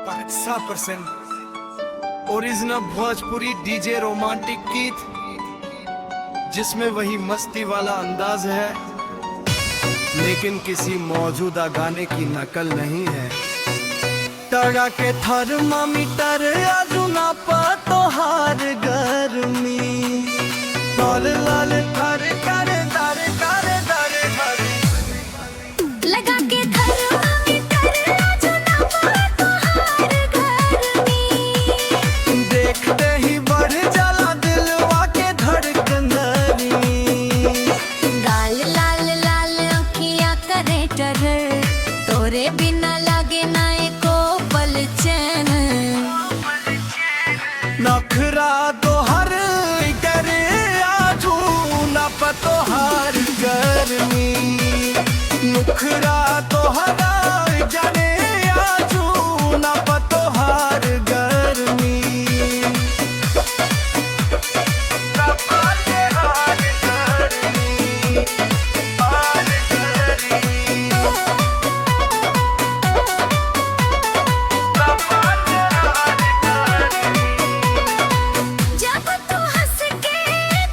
100% original Bhojpuri DJ romantic गीत, जिसमें वही मस्ती वाला अंदाज है लेकिन किसी मौजूदा गाने की नकल नहीं है। टगा के थर्मामीटर आजुना तोहार गर्मी लाल लाल कर कर दर कर दर लगा के थर्मामीटर आजुना तोहार गर्मी, देखते ही बढ़ जाला दिलवा के धड़कनरी। गाल लाल लाल अखियां करे टरर, तोरे बिना लागे ना एको पल चैन। नखरा तोहर करे आजू ना तोहार गर्मी, नखरा तोहरा जाने आजू ना तोहार गर्मी। जब तू हंस के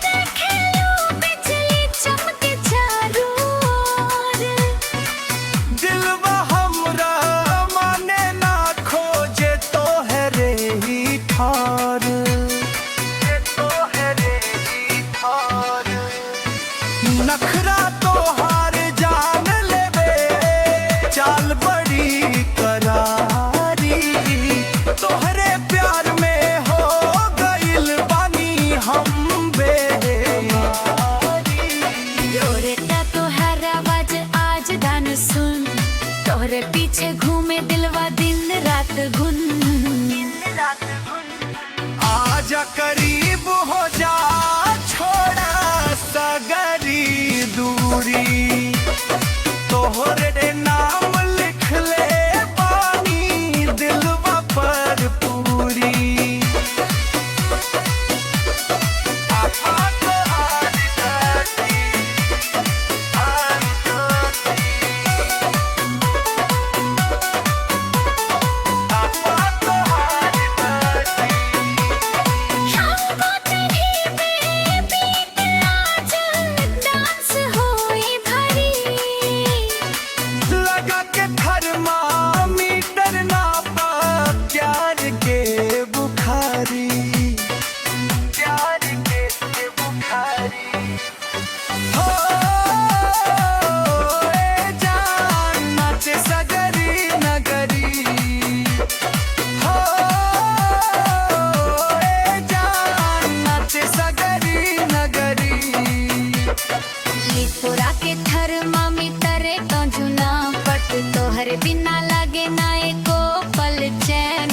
देखे लो बिजली चमके चारों ओर, दिलवा हमरा माने ना खोजे तो है रे ही ठार, नखरा तोहार जान लेबे चाल बड़ी करारी। तोहरे प्यार में हो गइल बानी हम बेमारी। तोरे ता तोहर आवाज आज गान सुन, तोहरे पीछे घूमे दिलवा दिन रात गुन। आजा करीब हो जा छोड़ा सगरी दूरी, तोहरे नाम लिख ले पानी दिलवा पर पूरी। हमको तेरी बेबी आज डांस होई भरी, लगा के थर्मामीटर नापा प्यार के बुखारी, प्यार के बुखारी। हो ए जान नाचे सगरी नगरी, हो ए जान नाचे सगरी नगरी। लिपुरा के थर्मामीटर तो जुना पट, तोहरे बिना लागे ना एको पल चैन।